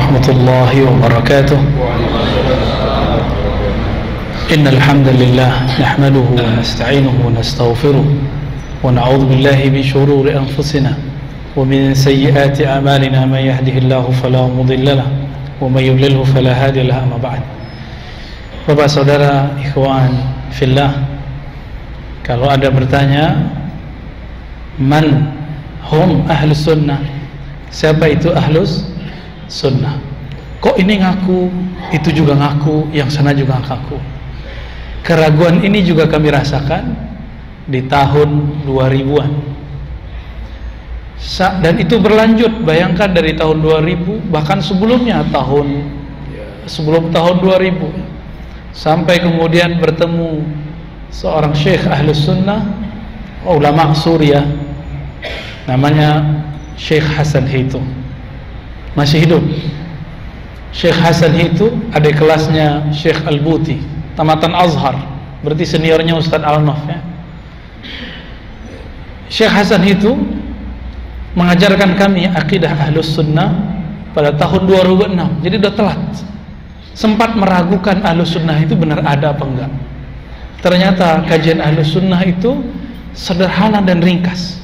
ورحمة الله وبركاته. إن الحمد لله نحمده ونستعينه ونستغفره ونعوذ بالله من شرور أنفسنا ومن سيئات أعمالنا. من يهده الله فلا مضل له ومن يضلله فلا هادي له. أما بعد, Bapak saudara ikhwan fillah, kalau ada bertanya man hum ahlus sunnah, siapa itu ahlus sunnah? Kok ini ngaku, itu juga ngaku, yang sana juga ngaku. Keraguan ini juga kami rasakan di tahun 2000-an. Dan itu berlanjut, bayangkan dari tahun 2000, bahkan sebelumnya sebelum tahun 2000, sampai kemudian bertemu seorang syekh ahlus sunnah, ulama Suriah, namanya Syekh Hasan Hitu, masih hidup. Syekh Hasan Hitu adik kelasnya Syekh Al-Buti, tamatan Azhar, berarti seniornya Ustadz Al-Naf ya. Syekh Hasan Hitu mengajarkan kami akidah ahlus sunnah pada tahun 2006, jadi udah telat. Sempat meragukan ahlus sunnah itu benar ada apa enggak. Ternyata kajian ahlus sunnah itu sederhana dan ringkas.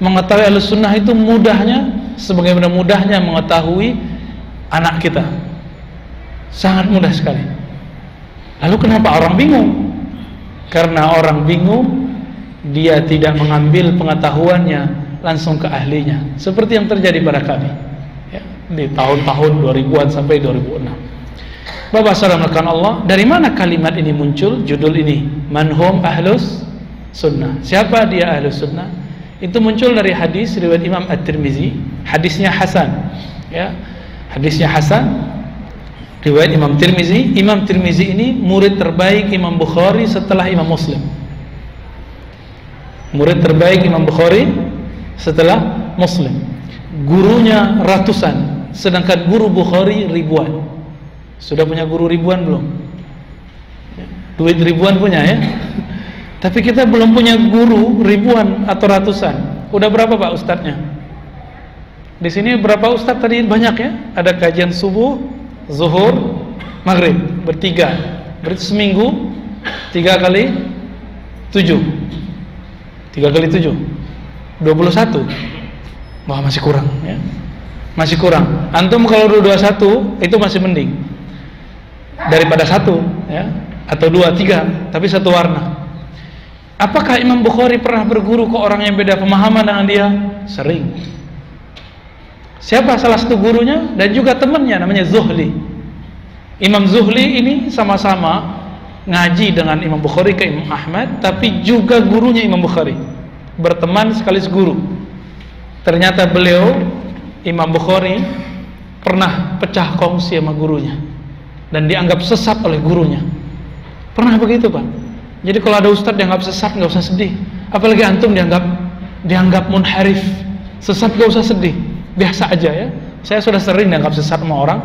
Mengetahui ahlus sunnah itu mudahnya, sebagaimana mudahnya mengetahui anak kita, sangat mudah sekali. Lalu kenapa orang bingung? Karena orang bingung, dia tidak mengambil pengetahuannya langsung ke ahlinya, seperti yang terjadi pada kami ya, di tahun-tahun 2000-an sampai 2006. Bapak saudara Allah, dari mana kalimat ini muncul? Judul ini, manhum ahlus sunnah, siapa dia ahlus sunnah? Itu muncul dari hadis riwayat Imam At-Tirmizi, hadisnya Hasan ya, hadisnya Hasan riwayat Imam Tirmizi. Imam Tirmizi ini murid terbaik Imam Bukhari setelah Imam Muslim. Murid terbaik Imam Bukhari setelah Muslim. Gurunya ratusan, sedangkan guru Bukhari ribuan. Sudah punya guru ribuan belum? Duit ribuan punya ya? Tapi kita belum punya guru ribuan atau ratusan. Udah berapa Pak ustadznya? Di sini berapa ustadz tadi? Banyak ya? Ada kajian subuh, zuhur, maghrib, bertiga. Berarti seminggu 3 kali 7. 3 kali 7 21. Wah, masih kurang ya? Masih kurang. Antum kalau 21 itu masih mending daripada 1 ya, atau 2, 3, tapi satu warna. Apakah Imam Bukhari pernah berguru ke orang yang beda pemahaman dengan dia? Sering. Siapa salah satu gurunya dan juga temannya, namanya Zuhli. Imam Zuhli ini sama-sama ngaji dengan Imam Bukhari ke Imam Ahmad, tapi juga gurunya Imam Bukhari, berteman sekaligus guru. Ternyata beliau Imam Bukhari pernah pecah kongsi sama gurunya dan dianggap sesat oleh gurunya. Pernah begitu Pak. Jadi kalau ada ustadz dianggap sesat nggak usah sedih. Apalagi antum dianggap munharif, sesat nggak usah sedih, biasa aja ya. Saya sudah sering dianggap sesat sama orang.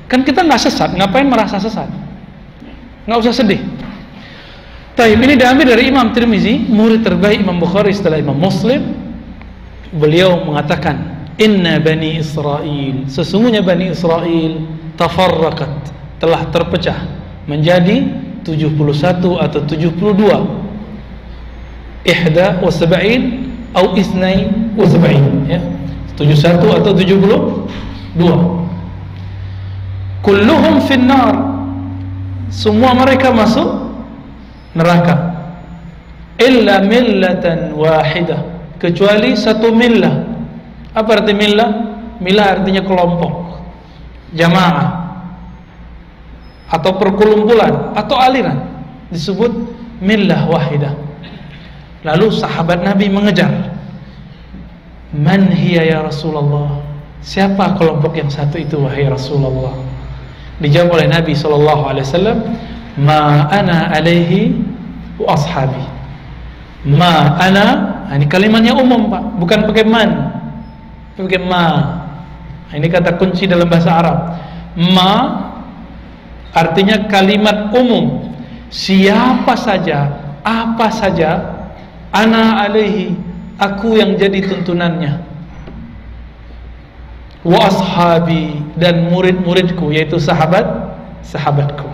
Kan kita nggak sesat, ngapain merasa sesat? Nggak usah sedih. Taib ini diambil dari Imam Tirmizi, murid terbaik Imam Bukhari setelah Imam Muslim. Beliau mengatakan, Inna Bani Israel, sesungguhnya Bani Israel tafarraqat, telah terpecah menjadi 71 atau 72, ihda wa sab'in atau isnain wa sab'in ya, 71 atau 72. Kulluhum finnar, semua mereka masuk neraka, illa millatan wahidah, kecuali satu millah. Apa arti millah? Millah artinya kelompok, jamaah, atau perkumpulan atau aliran, disebut millah wahidah. Lalu sahabat Nabi mengejar, man hiya ya Rasulullah, siapa kelompok yang satu itu wahai Rasulullah? Dijawab oleh Nabi SAW, ma ana alaihi wa ashabi. Ma ana, ini kalimatnya umum Pak, bukan pakai man, pakai ma. Ini kata kunci dalam bahasa Arab. Ma artinya kalimat umum, siapa saja, apa saja, ana alaihi, aku yang jadi tuntunannya, wa ashabi, dan murid-muridku, yaitu sahabatku.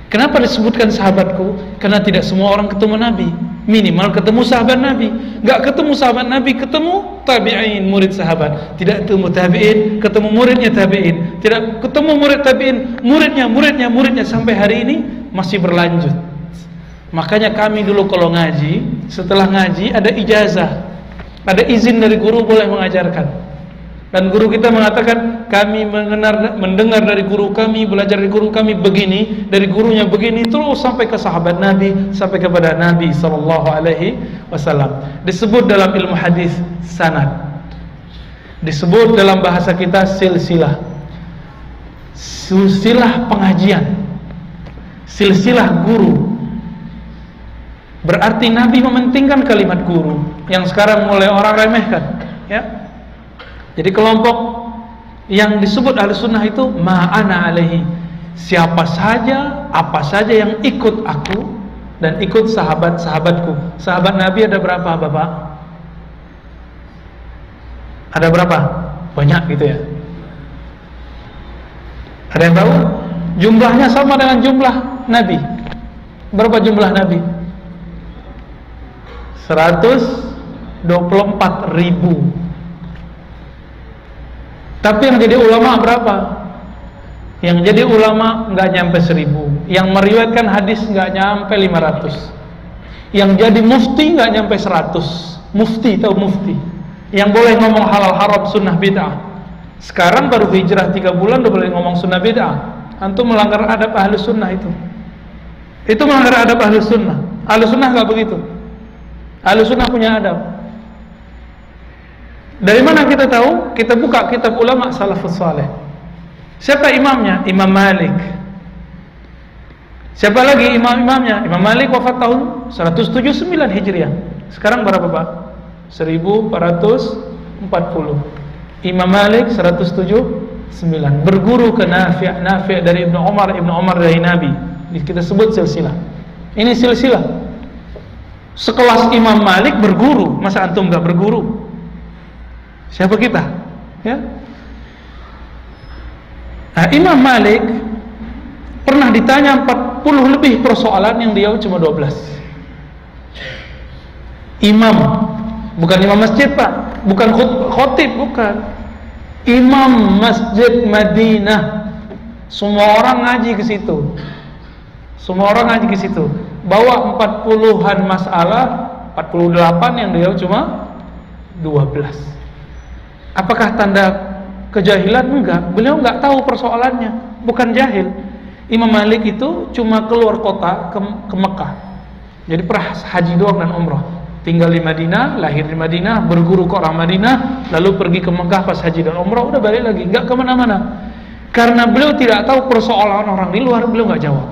Kenapa disebutkan sahabatku? Karena tidak semua orang ketemu Nabi. Minimal ketemu sahabat Nabi. Nggak ketemu sahabat Nabi, ketemu tabi'in, murid sahabat. Tidak ketemu tabi'in, ketemu muridnya tabi'in. Tidak ketemu murid tabi'in, muridnya sampai hari ini masih berlanjut. Makanya kami dulu kalau ngaji, setelah ngaji ada ijazah, ada izin dari guru boleh mengajarkan. Dan guru kita mengatakan, kami mendengar dari guru kami, belajar dari guru kami begini, dari gurunya begini, terus sampai ke sahabat Nabi, sampai kepada Nabi SAW. Disebut dalam ilmu hadis sanad, disebut dalam bahasa kita silsilah, silsilah pengajian, silsilah guru. Berarti Nabi mementingkan kalimat guru, yang sekarang mulai orang remehkan, ya. Jadi kelompok yang disebut Ahlussunnah itu ma'ana alaihi, siapa saja, apa saja yang ikut aku dan ikut sahabat-sahabatku. Sahabat Nabi ada berapa, Bapak? Ada berapa? Banyak gitu ya. Ada yang tahu? Jumlahnya sama dengan jumlah Nabi. Berapa jumlah Nabi? 124.000. Tapi yang jadi ulama berapa? Yang jadi ulama nggak nyampe 1000. Yang meriwayatkan hadis nggak nyampe 500. Yang jadi mufti nggak nyampe 100. Mufti, tahu mufti? Yang boleh ngomong halal haram sunnah bid'ah. Sekarang baru hijrah 3 bulan udah boleh ngomong sunnah bid'ah. Antum melanggar adab Ahlus Sunnah itu. Itu melanggar adab Ahlus Sunnah. Ahlus Sunnah nggak begitu. Ahlus Sunnah punya adab. Dari mana kita tahu? Kita buka kitab ulama salafus saleh. Siapa imamnya? Imam Malik. Siapa lagi imam-imamnya? Imam Malik wafat tahun 179 Hijriah. Sekarang berapa, Pak? 1440. Imam Malik 179. Berguru ke Nafi' dari Ibnu Umar dari Nabi. Kita sebut silsilah. Ini silsilah. Sekelas Imam Malik berguru, masa antum enggak berguru? Siapa kita? Ya. Nah, Imam Malik pernah ditanya 40 lebih persoalan, yang dia cuma 12. Imam, bukan imam masjid, Pak, bukan khotib, bukan. Imam Masjid Madinah. Semua orang ngaji ke situ. Semua orang ngaji ke situ. Bawa 40-an masalah, 48, yang dia cuma 12. Apakah tanda kejahilan? Enggak. Beliau enggak tahu persoalannya, bukan jahil. Imam Malik itu cuma keluar kota ke Mekah. Jadi pernah haji doang dan umrah. Tinggal di Madinah, lahir di Madinah, berguru ke orang Madinah, lalu pergi ke Mekah pas haji dan umrah, udah balik lagi, enggak kemana-mana. Karena beliau tidak tahu persoalan orang di luar, beliau enggak jawab.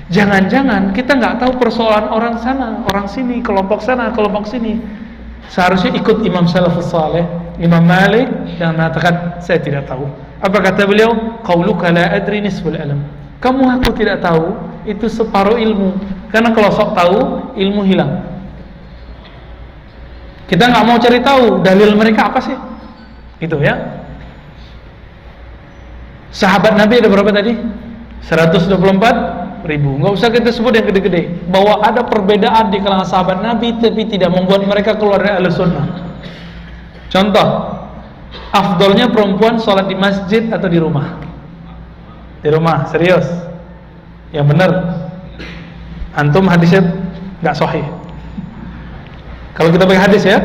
Jangan-jangan kita enggak tahu persoalan orang sana, orang sini, kelompok sana, kelompok sini. Seharusnya ikut Imam Salafus Saleh, Imam Malik, yang mengatakan saya tidak tahu. Apa kata beliau? Qauluka la adri nisful ilm. Kamu aku tidak tahu itu separuh ilmu. Karena kalau sok tahu, ilmu hilang. Kita nggak mau cari tahu dalil mereka apa sih? Gitu ya. Sahabat Nabi ada berapa tadi? 124.000. Nggak usah kita sebut yang gede-gede. Bahwa ada perbedaan di kalangan sahabat Nabi, tapi tidak membuat mereka keluar dari Ahlus Sunnah. Contoh, afdolnya perempuan sholat di masjid atau di rumah? Di rumah, serius. Yang benar. Antum hadisnya nggak sahih. Kalau kita pakai hadis ya,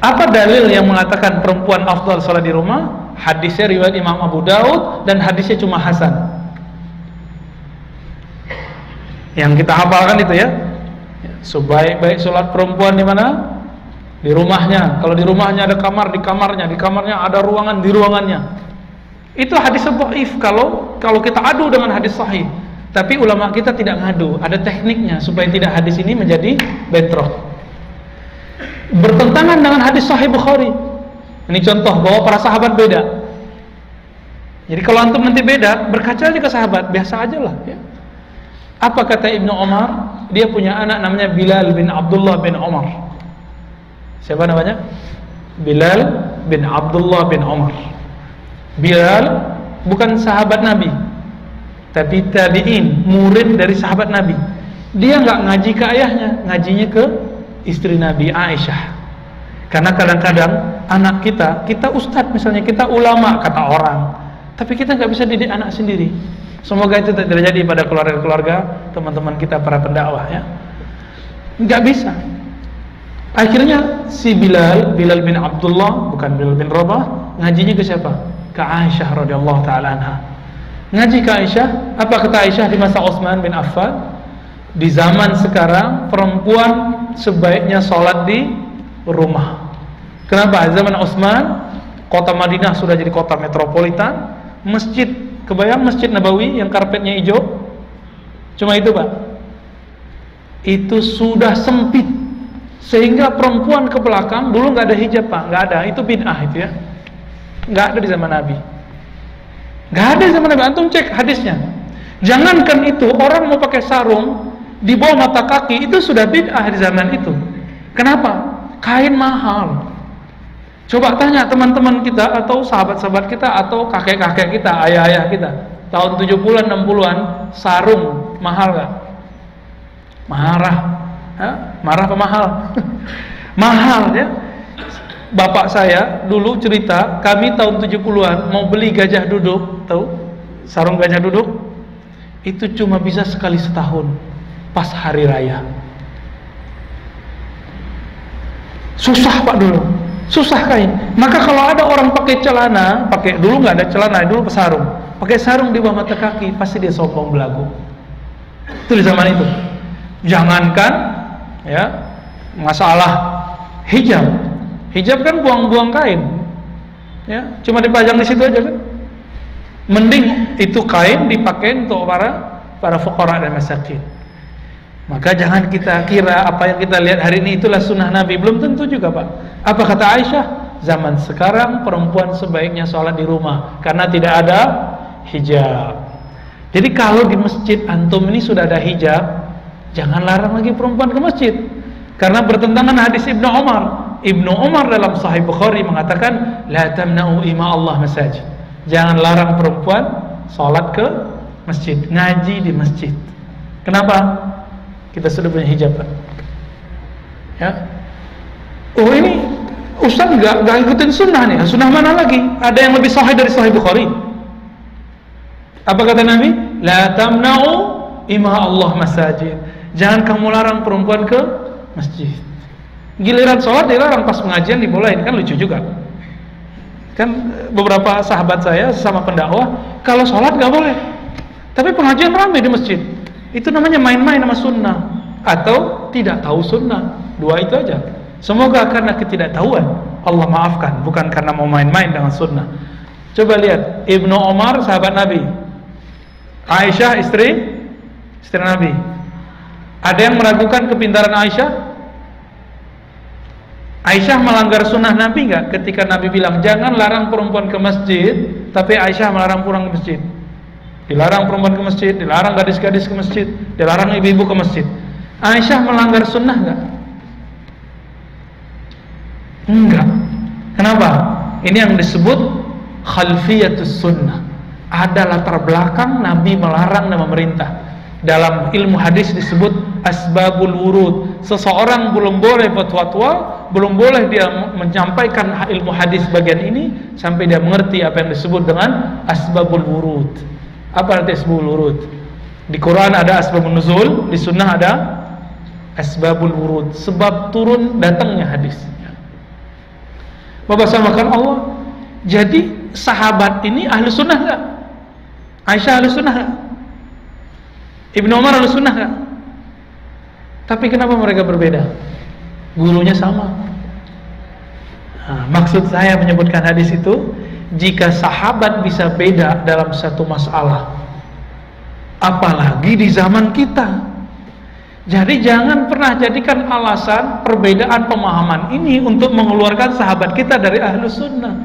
apa dalil yang mengatakan perempuan afdal sholat di rumah? Hadisnya riwayat Imam Abu Daud dan hadisnya cuma hasan. Yang kita hafalkan itu ya, sebaik-baik sholat perempuan di mana? Di rumahnya. Kalau di rumahnya ada kamar, di kamarnya. Di kamarnya ada ruangan, di ruangannya. Itu hadis dhaif kalau kita adu dengan hadis sahih. Tapi ulama kita tidak ngadu, ada tekniknya supaya tidak hadis ini menjadi bentrok. Bertentangan dengan hadis sahih Bukhari. Ini contoh bahwa para sahabat beda. Jadi kalau antum nanti beda, berkaca aja ke sahabat, biasa aja lah ya. Apa kata Ibnu Umar? Dia punya anak namanya Bilal bin Abdullah bin Umar. Siapa namanya? Bilal bin Abdullah bin Umar. Bilal bukan sahabat Nabi, tapi tabi'in, murid dari sahabat Nabi. Dia nggak ngaji ke ayahnya, ngajinya ke istri Nabi, Aisyah. Karena kadang-kadang anak kita ustadz misalnya, kita ulama kata orang, tapi kita nggak bisa didik anak sendiri. Semoga itu tidak terjadi pada keluarga-keluarga teman-teman kita para pendakwah ya. Nggak bisa. Akhirnya si Bilal bin Abdullah, bukan Bilal bin Rabah, ngajinya ke siapa? Ke Aisyah radhiyallahu taala anha. Ngaji ke Aisyah, apa kata Aisyah di masa Utsman bin Affan? Di zaman sekarang perempuan sebaiknya sholat di rumah. Kenapa? Zaman Utsman, kota Madinah sudah jadi kota metropolitan, masjid, kebayang Masjid Nabawi yang karpetnya hijau? Cuma itu Pak. Itu sudah sempit, sehingga perempuan ke belakang dulu nggak ada hijab Pak, nggak ada, itu bid'ah itu ya, nggak ada di zaman Nabi, nggak ada di zaman Nabi. Antum cek hadisnya. Jangankan itu, orang mau pakai sarung di bawah mata kaki itu sudah bid'ah di zaman itu. Kenapa? Kain mahal. Coba tanya teman-teman kita atau sahabat-sahabat kita atau kakek-kakek kita, ayah-ayah kita, tahun 70-an 60-an, sarung mahal gak? Marah. Marah apa mahal? Mahal ya. Bapak saya dulu cerita, kami tahun 70-an mau beli gajah duduk, tahu? Sarung gajah duduk itu cuma bisa sekali setahun, pas hari raya. Susah Pak dulu, susah kain. Maka kalau ada orang pakai celana, dulu nggak ada celana, dulu sarung, pakai sarung di bawah mata kaki, pasti dia sombong belagu. Itu di zaman itu. Jangankan ya masalah hijab, hijab kan buang-buang kain, ya cuma dipajang di situ aja kan. Mending itu kain dipakai untuk para fuqara dan masakin. Maka jangan kita kira apa yang kita lihat hari ini itulah sunnah Nabi, belum tentu juga Pak. Apa kata Aisyah? Zaman sekarang perempuan sebaiknya sholat di rumah karena tidak ada hijab. Jadi kalau di masjid antum ini sudah ada hijab, jangan larang lagi perempuan ke masjid, karena bertentangan hadis Ibnu Umar. Ibnu Umar dalam Sahih Bukhari mengatakan, la tamna'u ima Allah masajid. Jangan larang perempuan sholat ke masjid, ngaji di masjid. Kenapa? Kita sudah punya hijab Pak. Ya. Oh ini Ustaz nggak ikutin sunnah nih. Sunnah mana lagi? Ada yang lebih sahih dari Sahih Bukhari. Apa kata Nabi? La tamna'u ima Allah masajid. Jangan kamu larang perempuan ke masjid. Giliran sholat dilarang, pas pengajian dibolehin, kan lucu juga. Kan beberapa sahabat saya sama pendakwah, kalau sholat nggak boleh, tapi pengajian ramai di masjid. Itu namanya main-main sama sunnah, atau tidak tahu sunnah. Dua itu aja. Semoga karena ketidaktahuan Allah maafkan, bukan karena mau main-main dengan sunnah. Coba lihat Ibnu Umar sahabat Nabi, Aisyah istri Nabi. Ada yang meragukan kepintaran Aisyah? Aisyah melanggar sunnah Nabi nggak ketika Nabi bilang jangan larang perempuan ke masjid, tapi Aisyah melarang pulang ke masjid? Dilarang perempuan ke masjid, dilarang gadis-gadis ke masjid, dilarang ibu-ibu ke masjid. Aisyah melanggar sunnah nggak? Enggak. Kenapa? Ini yang disebut khalfiyatus sunnah. Ada latar belakang Nabi melarang dan memerintah. Dalam ilmu hadis disebut asbabul wurud. Seseorang belum boleh fatwa, belum boleh dia menyampaikan ilmu hadis bagian ini sampai dia mengerti apa yang disebut dengan asbabul wurud. Apa arti asbabul wurud? Di Quran ada asbabun nuzul, di sunnah ada asbabul wurud, sebab turun datangnya hadis. Bapak samakan Allah. Jadi sahabat ini ahli sunnah gak? Aisyah ahli sunnah gak? Ibnu Umar ahli sunnah gak? Tapi kenapa mereka berbeda? Gurunya sama. Nah, maksud saya menyebutkan hadis itu, jika sahabat bisa beda dalam satu masalah, apalagi di zaman kita. Jadi jangan pernah jadikan alasan perbedaan pemahaman ini untuk mengeluarkan sahabat kita dari ahlus sunnah.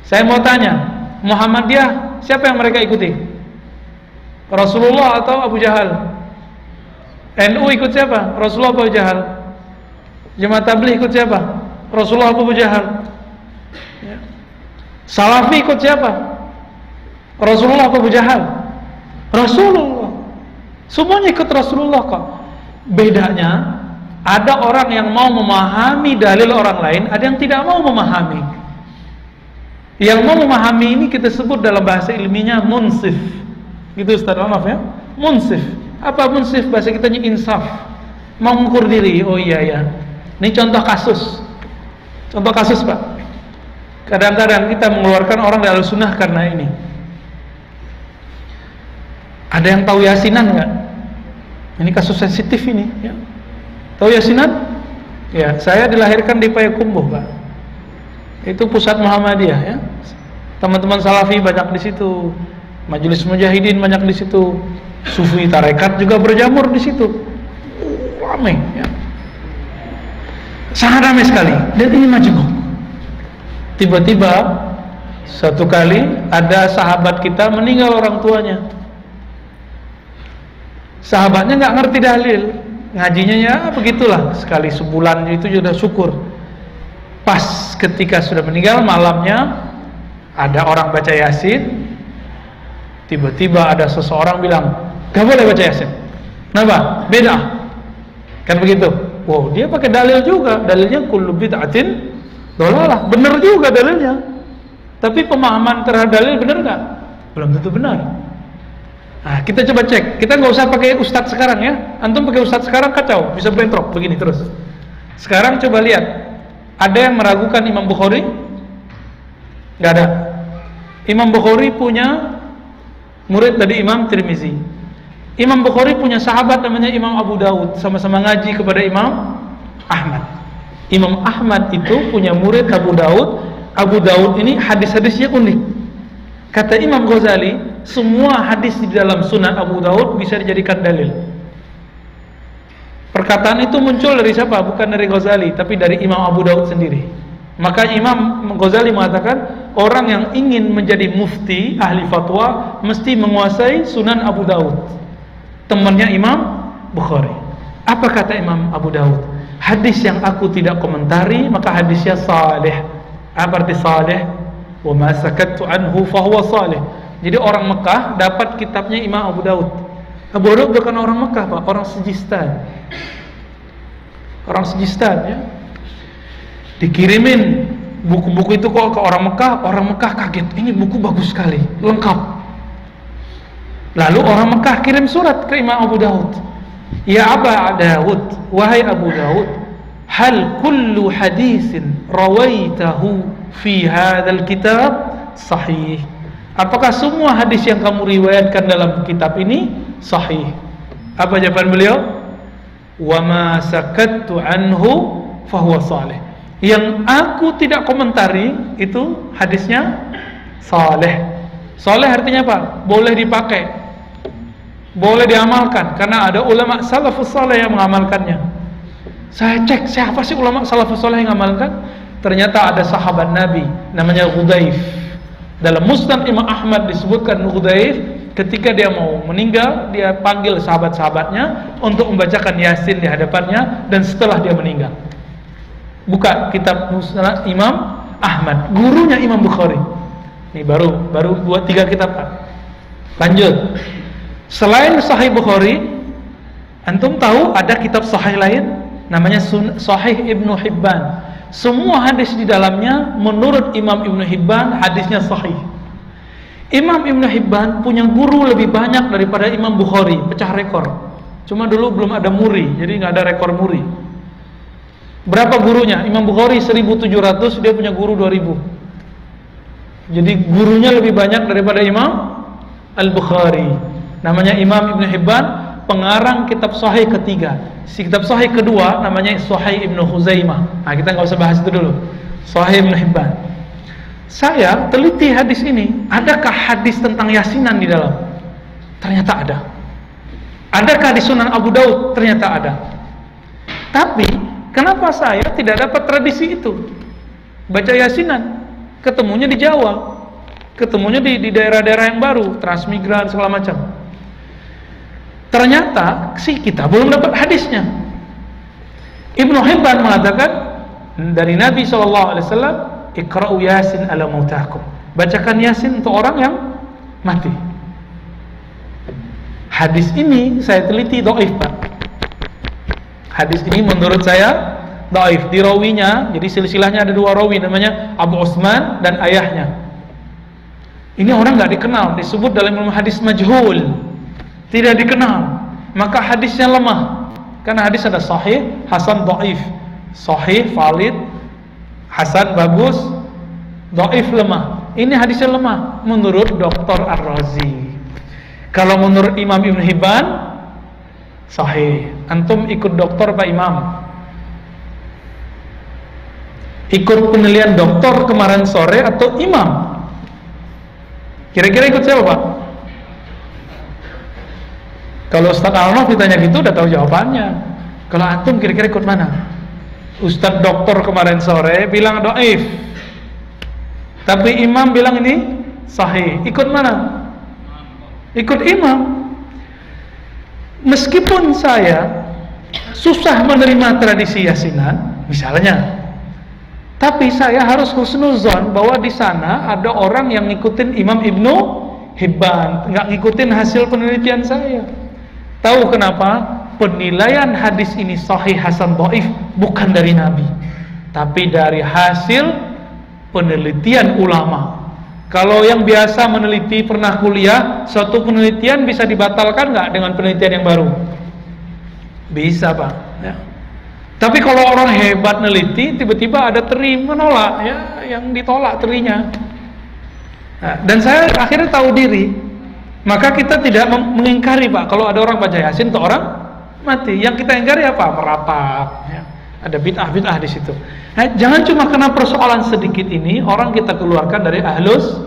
Saya mau tanya, Muhammadiyah siapa yang mereka ikuti? Rasulullah atau Abu Jahal? NU ikut siapa? Rasulullah atau Abu Jahal? Jemaah Tabligh ikut siapa? Rasulullah atau Abu Jahal? Ya. Salafi ikut siapa? Rasulullah apa Abu Jahal? Rasulullah. Semuanya ikut Rasulullah kok. Bedanya, ada orang yang mau memahami dalil orang lain, ada yang tidak mau memahami. Yang mau memahami ini kita sebut dalam bahasa ilmiahnya munsif. Gitu Ustaz, maaf ya. Munsif. Apa munsif? Bahasa kitanya insaf. Mengukur diri. Oh iya ya. Ini contoh kasus. Contoh kasus, Pak. Kadang-kadang kita mengeluarkan orang dari sunnah karena ini. Ada yang tahu yasinan nggak? Ini kasus sensitif ini. Ya. Tahu yasinan? Ya, saya dilahirkan di Payakumbuh, Pak. Itu pusat Muhammadiyah, ya. Teman-teman Salafi banyak di situ. Majelis Mujahidin banyak di situ. Sufi tarekat juga berjamur di situ. Ramai, ya. Sangat ramai sekali. Dan ini majmuk. Tiba-tiba satu kali ada sahabat kita meninggal orang tuanya. Sahabatnya nggak ngerti dalil, ngajinya ya begitulah, sekali sebulan itu sudah syukur. Pas ketika sudah meninggal malamnya ada orang baca yasin, tiba-tiba ada seseorang bilang gak boleh baca yasin. Kenapa? Beda. Kan begitu. Wow, dia pakai dalil juga, dalilnya kullu bid'atin dhalalah, benar juga dalilnya. Tapi pemahaman terhadap dalil benar nggak? Belum tentu benar. Nah, kita coba cek. Kita nggak usah pakai ustadz sekarang ya. Antum pakai ustadz sekarang kacau, bisa bentrok begini terus. Sekarang coba lihat. Ada yang meragukan Imam Bukhari? Nggak ada. Imam Bukhari punya murid dari Imam Tirmizi. Imam Bukhari punya sahabat namanya Imam Abu Daud, sama-sama ngaji kepada Imam Ahmad. Imam Ahmad itu punya murid Abu Daud. Abu Daud ini hadis-hadisnya unik. Kata Imam Ghazali, semua hadis di dalam Sunan Abu Daud bisa dijadikan dalil. Perkataan itu muncul dari siapa? Bukan dari Ghazali, tapi dari Imam Abu Daud sendiri. Makanya Imam Ghazali mengatakan, orang yang ingin menjadi mufti, ahli fatwa, mesti menguasai Sunan Abu Daud. Temannya Imam Bukhari. Apa kata Imam Abu Daud? Hadis yang aku tidak komentari, maka hadisnya salih. Apa arti salih? Wa ma sakattu anhu fahuwa salih. Jadi orang Mekah dapat kitabnya Imam Abu Daud. Abu Daud bukan orang Mekah, Pak, orang Sijistan. Orang Sijistan, ya. Dikirimin buku-buku itu kok ke orang Mekah kaget. Ini buku bagus sekali, lengkap. Lalu orang Mekah kirim surat ke Imam Abu Daud. Ya Aba Daud, wahai Abu Daud, hal kullu hadisin rawaitahu fi hadzal kitab sahih? Apakah semua hadis yang kamu riwayatkan dalam kitab ini sahih? Apa jawaban beliau? Wa ma sakattu anhu fahuwa salih. Yang aku tidak komentari itu hadisnya saleh. Saleh artinya apa? Boleh dipakai, boleh diamalkan, karena ada ulama salafus saleh yang mengamalkannya. Saya cek siapa sih ulama salafus saleh yang mengamalkan? Ternyata ada sahabat Nabi namanya Hudzaif. Dalam Musnad Imam Ahmad disebutkan Hudzaif ketika dia mau meninggal, dia panggil sahabat-sahabatnya untuk membacakan Yasin di hadapannya, dan setelah dia meninggal. Buka kitab Musnad Imam Ahmad, gurunya Imam Bukhari. Ini baru 2-3 kitab, Pak. Lanjut. Selain Sahih Bukhari, antum tahu ada kitab sahih lain namanya Sahih Ibnu Hibban. Semua hadis di dalamnya menurut Imam Ibnu Hibban hadisnya sahih. Imam Ibnu Hibban punya guru lebih banyak daripada Imam Bukhari, pecah rekor. Cuma dulu belum ada muri, jadi nggak ada rekor muri. Berapa gurunya? Imam Bukhari 1.700, dia punya guru 2.000. Jadi gurunya lebih banyak daripada Imam Al-Bukhari. Namanya Imam Ibnu Hibban, pengarang kitab sahih ketiga. Si kitab sahih kedua namanya Sahih Ibnu Khuzaimah. Nah, kita nggak usah bahas itu dulu. Sahih Ibnu Hibban. Saya teliti hadis ini, adakah hadis tentang yasinan di dalam? Ternyata ada. Adakah di Sunan Abu Daud? Ternyata ada. Tapi kenapa saya tidak dapat tradisi itu? Baca yasinan, ketemunya di Jawa, ketemunya di daerah-daerah yang baru, transmigran segala macam. Ternyata si kita belum dapat hadisnya. Ibnu Hibban mengatakan dari Nabi SAW, Iqra'u Yasin ala mautakum. bacakan Yasin untuk orang yang mati. Hadis ini saya teliti dhaif, Pak. Hadis ini menurut saya dhaif. Di rawinya, jadi silsilahnya ada 2 rawi, namanya Abu Utsman dan ayahnya. Ini orang nggak dikenal, disebut dalam ilmu hadis majhul, tidak dikenal. Maka hadisnya lemah. Karena hadis ada sahih, hasan, dhaif. Sahih, valid, hasan, bagus, dhaif, lemah. Ini hadisnya lemah menurut Dr. Ar-Razi. Kalau menurut Imam Ibn Hibban sahih. Antum ikut dokter Pak Imam, ikut penilaian dokter kemarin sore atau imam? Kira-kira ikut siapa, Pak? Kalau Ustaz Alnof ditanya gitu udah tahu jawabannya. Kalau antum kira-kira ikut mana? Ustaz dokter kemarin sore bilang dhaif, tapi imam bilang ini sahih. Ikut mana? Ikut imam. Meskipun saya susah menerima tradisi yasinan misalnya, tapi saya harus husnuzon bahwa di sana ada orang yang ngikutin Imam Ibnu Hibban, nggak ngikutin hasil penelitian saya. Tahu kenapa? Penilaian hadis ini sahih, hasan, dhaif bukan dari Nabi, tapi dari hasil penelitian ulama. Kalau yang biasa meneliti, pernah kuliah, suatu penelitian bisa dibatalkan nggak dengan penelitian yang baru? Bisa, Pak. Ya. Tapi kalau orang hebat neliti, tiba-tiba ada teri menolak, ya, yang ditolak terinya. Nah, dan saya akhirnya tahu diri, maka kita tidak mengingkari, Pak, kalau ada orang baca Yasin untuk orang mati. Yang kita ingkari apa? Merapat. Ya. Ada bid'ah di situ. Nah, jangan cuma karena persoalan sedikit ini orang kita keluarkan dari ahlus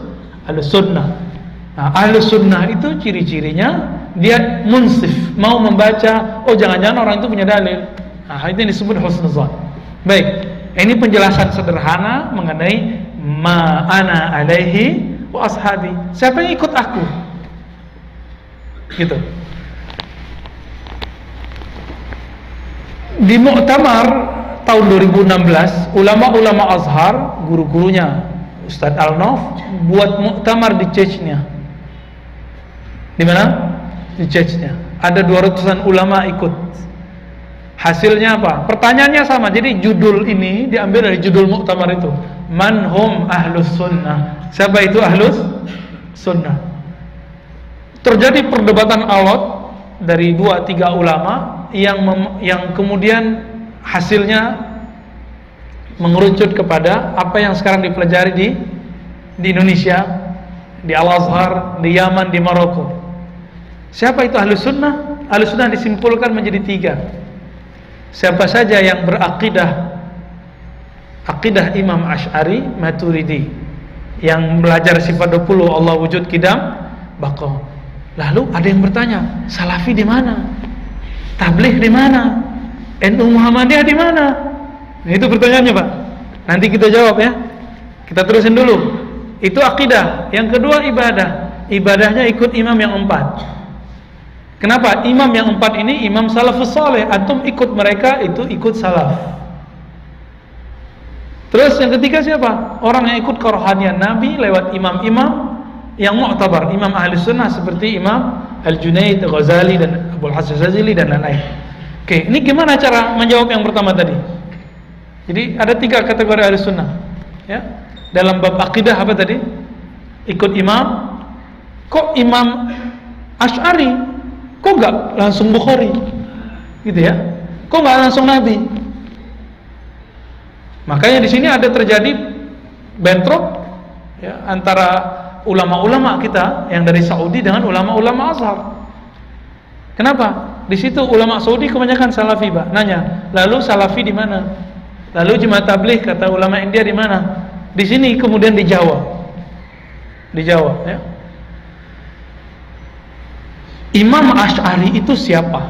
sunnah. Nah, ahlus sunnah itu ciri-cirinya dia munsif, mau membaca. Oh, jangan-jangan orang itu punya dalil. Nah, itu yang disebut husnuzan. Baik, ini penjelasan sederhana mengenai ma ana alaihi wa ashabi. Siapa yang ikut aku? Gitu. Di Muktamar tahun 2016, ulama-ulama Azhar, guru-gurunya Ustadz Alnof buat muktamar di Chechnya. Di mana? Di Chechnya. Ada 200-an ulama ikut. Hasilnya apa? Pertanyaannya sama. Jadi judul ini diambil dari judul muktamar itu. Man hum ahlus sunnah? Siapa itu ahlus sunnah? Terjadi perdebatan alot dari 2-3 ulama yang kemudian hasilnya mengerucut kepada apa yang sekarang dipelajari di Indonesia, di Al-Azhar, di Yaman, di Maroko. Siapa itu ahlus sunnah? Ahlus sunnah disimpulkan menjadi 3. Siapa saja yang berakidah akidah Imam Asy'ari Maturidi, yang belajar sifat 20 Allah wujud kidam baqa. Lalu ada yang bertanya, Salafi di mana? Tabligh di mana? NU Muhammadiyah di mana? Nah, itu pertanyaannya, Pak. Nanti kita jawab ya. Kita terusin dulu. Itu akidah. Yang kedua ibadah. Ibadahnya ikut imam yang 4. Kenapa? Imam yang 4 ini imam salafus saleh. Antum ikut mereka itu ikut salaf. Terus yang ketiga siapa? Orang yang ikut kerohanian Nabi lewat imam-imam yang mu'tabar, imam ahli sunnah seperti Imam Al-Junaid, Ghazali dan Abu Hasan Syadzili dan lain-lain. Oke, ini gimana cara menjawab yang pertama tadi? Jadi ada 3 kategori ahli sunnah ya. Dalam bab akidah apa tadi? Ikut imam. Kok Imam Asy'ari? Kok enggak langsung Bukhari? Gitu ya. Kok enggak langsung Nabi? Makanya di sini ada terjadi bentrok ya, antara ulama-ulama kita yang dari Saudi dengan ulama-ulama Azhar. Kenapa? Di situ ulama Saudi kebanyakan Salafi, Pak. Nanya, lalu Salafi di mana? Lalu Jemaah Tabligh kata ulama India di mana? Di sini kemudian dijawab. Dijawab ya. Imam Asy'ari itu siapa?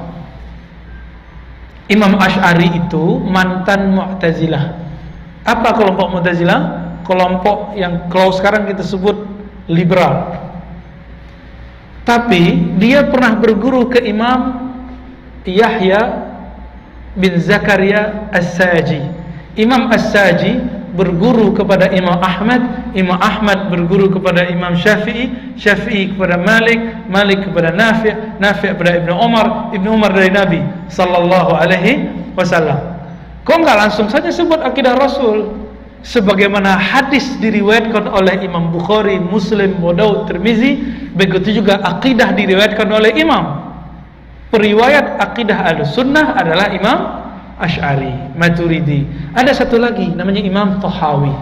Imam Asy'ari itu mantan Mu'tazilah. Apa kelompok Mu'tazilah? Kelompok yang kalau sekarang kita sebut liberal. Tapi dia pernah berguru ke Imam Yahya bin Zakaria As-Saji. Imam As-Saji berguru kepada Imam Ahmad, Imam Ahmad berguru kepada Imam Syafi'i, Syafi'i kepada Malik, Malik kepada Nafi', Nafi' kepada Ibnu Umar, Ibnu Umar dari Nabi sallallahu alaihi wasallam. Kok enggak langsung saja sebut akidah Rasul? Sebagaimana hadis diriwayatkan oleh Imam Bukhari, Muslim, Abu Daud, Tirmizi, begitu juga akidah diriwayatkan oleh Imam. Periwayat akidah Ahlussunnah adalah Imam Asy'ari, Maturidi. Ada satu lagi namanya Imam Tahawi.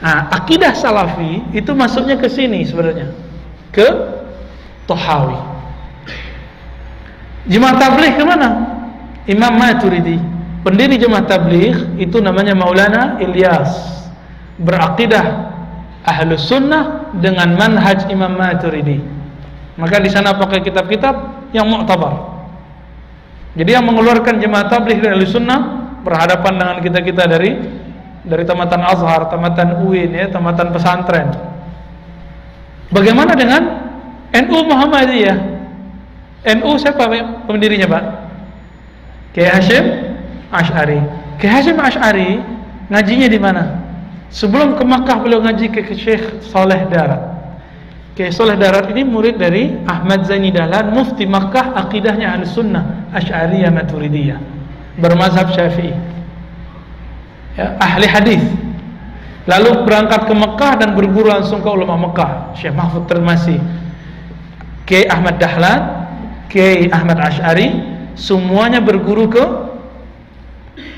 Nah, akidah Salafi itu masuknya ke sini sebenarnya, ke Tahawi. Jemaah Tabligh kemana? Imam Maturidi. Pendiri Jemaah Tabligh itu namanya Maulana Ilyas, berakidah Ahlussunnah dengan manhaj Imam Maturidi. Maka di sana pakai kitab-kitab yang mu'tabar. Jadi yang mengeluarkan Jemaah Tabligh dari Ahlussunnah berhadapan dengan kita-kita dari tamatan Azhar, tamatan UIN, ya, tamatan pesantren. Bagaimana dengan NU Muhammadiyah? NU siapa pendirinya, Pak? Kiai Hasyim Asy'ari. Kiai Hasyim Asy'ari ngajinya di mana? Sebelum ke Makkah beliau ngaji ke Syekh Saleh Darat. Kiai Saleh Darat ini murid dari Ahmad Zaini Dahlan, mufti Makkah, akidahnya Ahlussunnah Asy'ariyah Maturidiyah, bermazhab Syafi'i, ya, ahli hadis. Lalu berangkat ke Mekah dan berguru langsung ke ulama Mekah, Syekh Mahfud Termasi, Kiai Ahmad Dahlan, Kiai Ahmad Asy'ari, semuanya berguru ke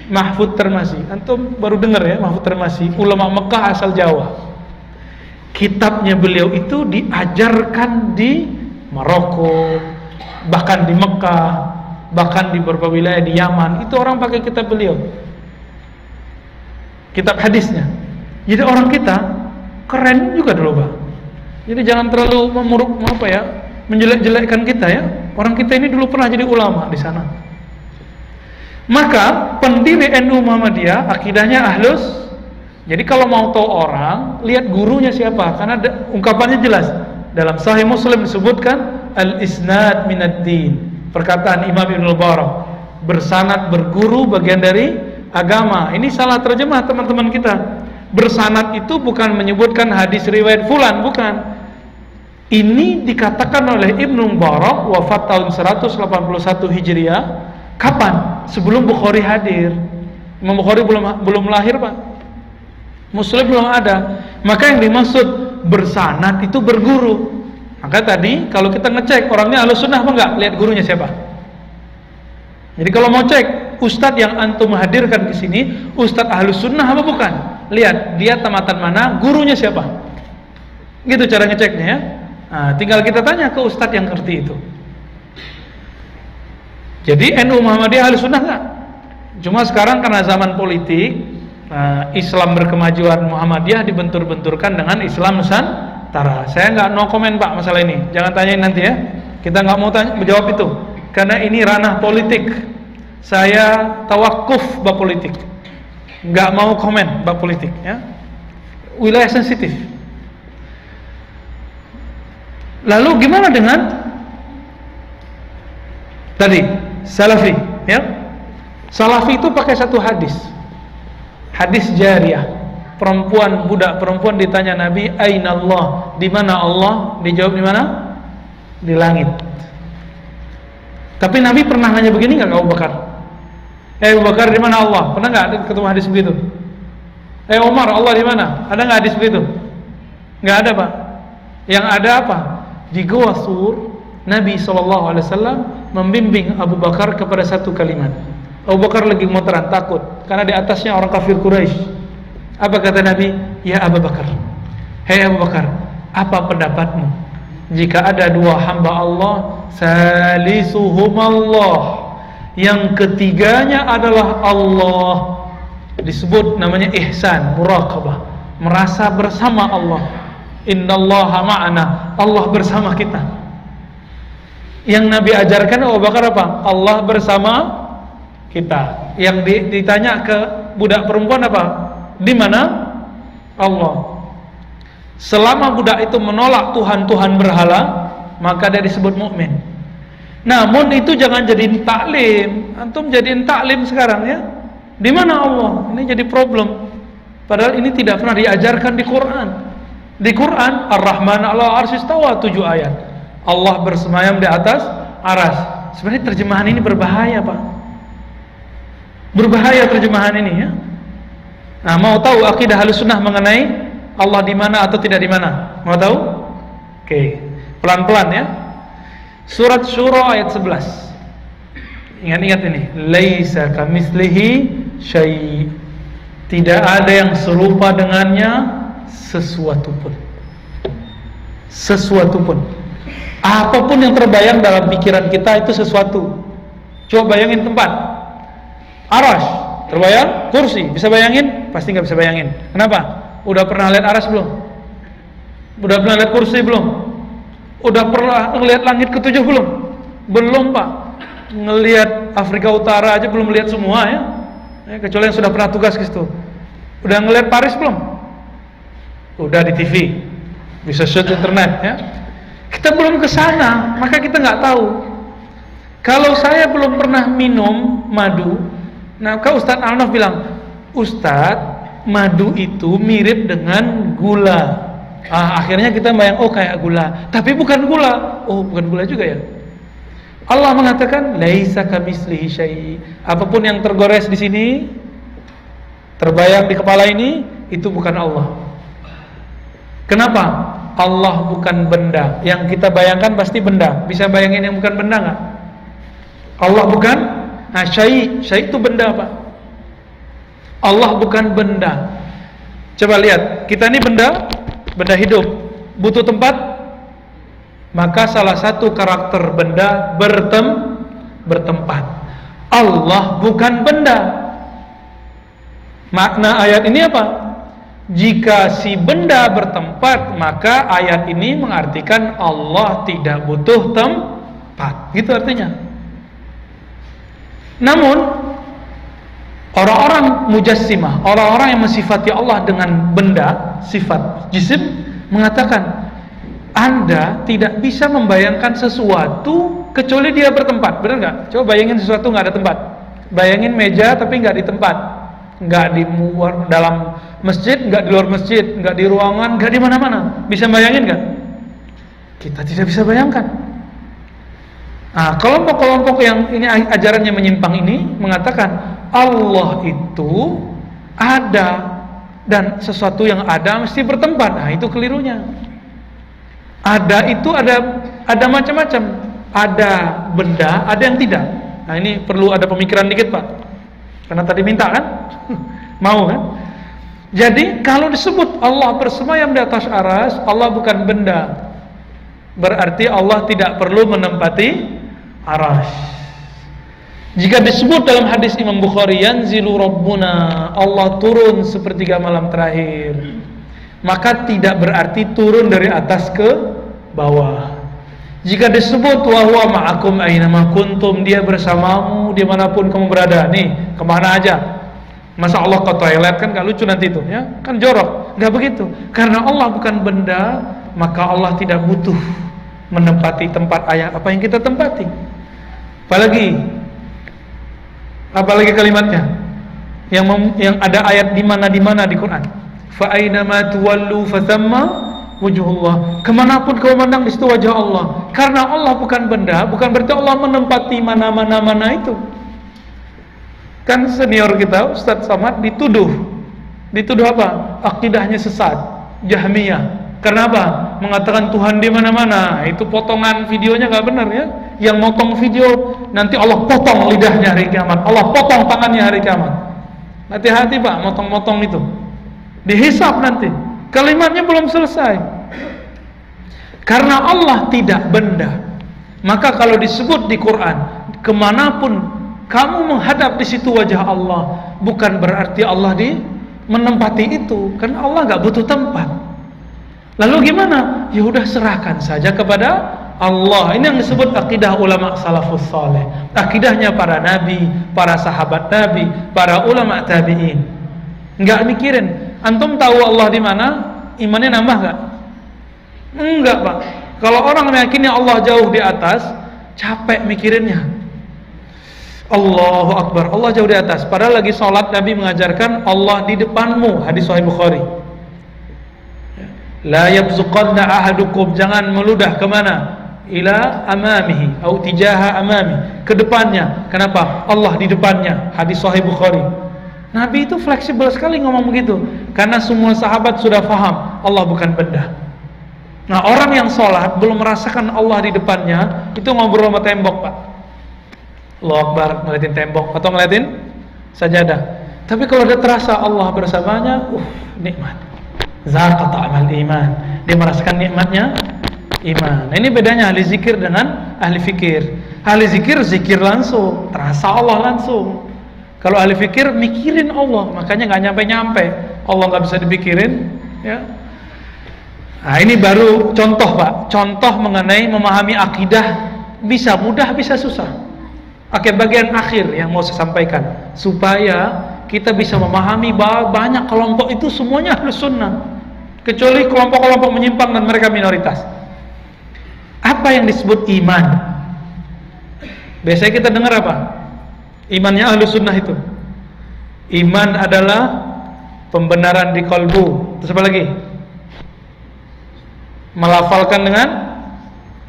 Mahfud Termasi. Antum baru dengar ya, Mahfud Termasi, ulama Mekah asal Jawa. Kitabnya beliau itu diajarkan di Maroko, bahkan di Mekah, bahkan di beberapa wilayah di Yaman. Itu orang pakai kitab beliau, kitab hadisnya. Jadi orang kita keren juga dulu, Pak. Jadi jangan terlalu menjelek-jelekkan kita ya. Orang kita ini dulu pernah jadi ulama di sana. Maka pendiri NU Muhammadiyah akidahnya Ahlus. Jadi kalau mau tahu orang, lihat gurunya siapa, karena ungkapannya jelas. Dalam Sahih Muslim disebutkan al-isnad minad din. Perkataan Imam Ibnu Mubarak, bersanad berguru bagian dari agama. Ini salah terjemah teman-teman kita. Bersanad itu bukan menyebutkan hadis riwayat fulan, bukan. Ini dikatakan oleh Ibnu Mubarak wafat tahun 181 Hijriah. Kapan? Sebelum Bukhari hadir. Imam Bukhari belum lahir, Pak. Muslim belum ada. Maka yang dimaksud bersanad itu berguru. Maka tadi kalau kita ngecek orangnya Ahlussunnah apa enggak, lihat gurunya siapa. Jadi kalau mau cek ustadz yang antum hadirkan ke sini, ustadz Ahlussunnah apa bukan? Lihat dia tamatan mana, gurunya siapa. Gitu cara ngeceknya ya. Nah, tinggal kita tanya ke ustadz yang ngerti itu. Jadi NU Muhammadiyah Ahlussunnah enggak? Cuma sekarang karena zaman politik, Islam berkemajuan, Muhammadiyah dibentur-benturkan dengan Islam Nusantara. Saya nggak no komen, Pak, masalah ini. Jangan tanyain nanti ya. Kita nggak mau menjawab itu, karena ini ranah politik. Saya tawakuf bab politik, nggak mau komen bab politik ya. Wilayah sensitif. Lalu gimana dengan tadi Salafi? Ya, Salafi itu pakai satu hadis. Hadis jariyah, budak perempuan ditanya Nabi, "Aina Allah?" Di mana Allah? Dijawab di mana? Di langit. Tapi Nabi pernah nanya begini enggak ke Abu Bakar? Abu Bakar, di mana Allah? Pernah enggak ketemu hadis begitu? Umar, Allah di mana? Ada enggak hadis begitu? Enggak ada, Pak. Yang ada apa? Di Gua Sur, Nabi SAW membimbing Abu Bakar kepada satu kalimat. Abu Bakar lagi gemeteran, takut karena di atasnya orang kafir Quraisy. Apa kata Nabi? Ya Abu Bakar, hei Abu Bakar, apa pendapatmu jika ada dua hamba Allah, salisuhum Allah, yang ketiganya adalah Allah, disebut namanya ihsan, muraqabah, merasa bersama Allah. Innallaha ma'ana, Allah bersama kita. Yang Nabi ajarkan Abu Bakar apa? Allah bersama kita. Yang ditanya ke budak perempuan apa? Di mana? Allah. Selama budak itu menolak Tuhan-Tuhan berhala, maka dia disebut mukmin. Namun itu jangan jadiin taklim. Antum jadiin taklim sekarang ya. Di mana Allah? Ini jadi problem. Padahal ini tidak pernah diajarkan di Quran. Di Quran, Ar-Rahman 'ala 'arsy istawa 7 ayat. Allah bersemayam di atas aras. Sebenarnya terjemahan ini berbahaya, Pak. Berbahaya terjemahan ini, ya. Nah, mau tahu akidah Ahlussunnah mengenai Allah di mana atau tidak di mana? Mau tahu? Oke, pelan-pelan ya. Surat Syura ayat 11. Ingat-ingat ini, laisa kamitslihi syai'. Tidak ada yang serupa dengannya sesuatu pun. Sesuatu pun. Apapun yang terbayang dalam pikiran kita itu sesuatu. Coba bayangin tempat. Aras, terbayang? Kursi, bisa bayangin? Pasti nggak bisa bayangin. Kenapa? Udah pernah lihat aras belum? Udah pernah lihat kursi belum? Udah pernah ngelihat langit ketujuh belum? Belum, Pak. Ngelihat Afrika Utara aja belum lihat semua, ya. Kecuali yang sudah pernah tugas ke situ. Udah ngelihat Paris belum? Udah di TV, bisa search internet, ya. Kita belum ke sana, maka kita nggak tahu. Kalau saya belum pernah minum madu, nah, Ustadz Al-Naf bilang, Ustadz, madu itu mirip dengan gula. Akhirnya kita bayang, oh kayak gula, tapi bukan gula. Oh, bukan gula juga ya. Allah mengatakan, laisa kamitslihi syai'. Apapun yang tergores di sini, terbayang di kepala ini, itu bukan Allah. Kenapa? Allah bukan benda. Yang kita bayangkan pasti benda. Bisa bayangin yang bukan benda nggak? Allah bukan. Nah, syai' itu benda, Pak. Allah bukan benda. Coba lihat, kita ini benda hidup, butuh tempat. Maka salah satu karakter benda bertempat. Allah bukan benda. Makna ayat ini apa? Jika si benda bertempat, maka ayat ini mengartikan Allah tidak butuh tempat. Gitu artinya. Namun orang-orang mujassimah, orang-orang yang mensifati Allah dengan benda, sifat jisim, mengatakan Anda tidak bisa membayangkan sesuatu kecuali dia bertempat. Benar nggak? Coba bayangin sesuatu nggak ada tempat. Bayangin meja tapi nggak di tempat, nggak di dalam masjid, nggak di luar masjid, nggak di ruangan, nggak di mana-mana. Bisa bayangin nggak? Kita tidak bisa bayangkan. Nah, kelompok-kelompok yang ini ajarannya menyimpang ini mengatakan Allah itu ada dan sesuatu yang ada mesti bertempat. Nah, itu kelirunya. Ada itu ada macam-macam. Ada benda, ada yang tidak. Nah, ini perlu ada pemikiran dikit, Pak. Karena tadi minta kan? Mau kan? Jadi kalau disebut Allah bersemayam di atas aras, Allah bukan benda. Berarti Allah tidak perlu menempati aras. Jika disebut dalam hadis Imam Bukhari, yanzilu rabbuna, Allah turun sepertiga malam terakhir, maka tidak berarti turun dari atas ke bawah. Jika disebut wa huwa ma'akum ainama kuntum, dia bersamamu dimanapun kamu berada. Nih, kemana aja. Masa Allah ke toilet, kan gak lucu nanti itu, ya? Kan jorok. Gak begitu. Karena Allah bukan benda, maka Allah tidak butuh menempati tempat apa yang kita tempati. Apalagi kalimatnya yang ada ayat di mana di Quran. Fa aina ma tuwallu fathamma wajhullah. Kemanapun kau memandang di situ wajah Allah. Karena Allah bukan benda, bukan berarti Allah menempati mana itu. Kan senior kita Ustadz Samad dituduh apa? Akidahnya sesat, Jahmiyah. Karena apa? Mengatakan Tuhan di mana-mana. Itu potongan videonya nggak benar, ya. Yang motong video nanti Allah potong lidahnya hari kiamat, Allah potong tangannya hari kiamat. Hati-hati, Pak, motong-motong itu. Dihisap nanti. Kalimatnya belum selesai. Karena Allah tidak benda, maka kalau disebut di Quran, kemanapun kamu menghadap di situ wajah Allah, bukan berarti Allah menempati itu. Karena Allah nggak butuh tempat. Lalu gimana? Ya udah, serahkan saja kepada Allah. Ini yang disebut akidah ulama salafus saleh. Akidahnya para nabi, para sahabat nabi, para ulama tabi'in. Enggak mikirin. Antum tahu Allah di mana? Imannya nambah enggak? Enggak, Pak. Kalau orang meyakini Allah jauh di atas, capek mikirinnya. Allahu Akbar, Allah jauh di atas. Padahal lagi sholat Nabi mengajarkan Allah di depanmu, hadis Sahih Bukhari. La yabzuqanna ahadukum, jangan meludah kemana? Ila amamihi atau tijaha amami, ke depannya. Kenapa? Allah di depannya, hadis Sahih Bukhari. Nabi itu fleksibel sekali ngomong begitu, karena semua sahabat sudah paham Allah bukan benda. Nah, orang yang sholat belum merasakan Allah di depannya, itu ngobrol sama tembok, Pak. Allahu Akbar, ngeliatin tembok atau ngeliatin sajadah. Tapi kalau udah terasa Allah bersamanya, nikmat. Zaqa ta'amal iman, dia merasakan nikmatnya iman. Nah, ini bedanya ahli zikir dengan ahli fikir. Ahli zikir, zikir langsung, terasa Allah langsung. Kalau ahli fikir, mikirin Allah, makanya nggak nyampe-nyampe. Allah nggak bisa dipikirin, ya. Nah, ini baru contoh, Pak. Contoh mengenai memahami akidah, bisa mudah, bisa susah. Oke, bagian akhir yang mau saya sampaikan, supaya kita bisa memahami bahwa banyak kelompok itu semuanya ahlus sunnah, kecuali kelompok-kelompok menyimpang dan mereka minoritas. Apa yang disebut iman? Biasanya kita dengar apa? Imannya ahlus sunnah itu, iman adalah pembenaran di kalbu. Terus apa lagi? Melafalkan dengan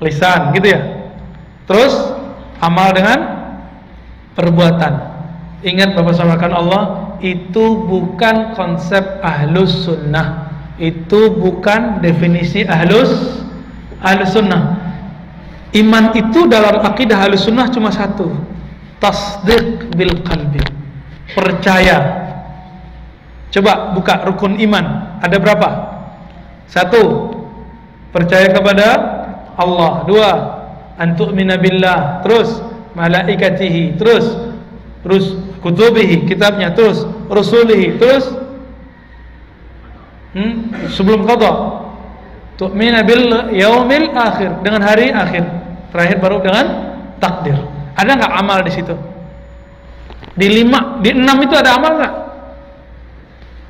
lisan, gitu ya. Terus amal dengan perbuatan. Ingat Bapak sampaikan, Allah itu bukan konsep ahlus sunnah, itu bukan definisi ahlus sunnah. Iman itu dalam akidah ahlus sunnah cuma satu, tasdiq bil qalbi, percaya. Coba buka rukun iman, ada berapa? 1, percaya kepada Allah. 2, antu'mina billah. Terus malaikatihi. Terus kutubihi, kitabnya. Terus rusulihi. Terus sebelum qada, tu'mina bil yaumil akhir, dengan hari akhir. Terakhir baru dengan takdir. Ada nggak amal di situ? Di 5, di 6 itu ada amal nggak?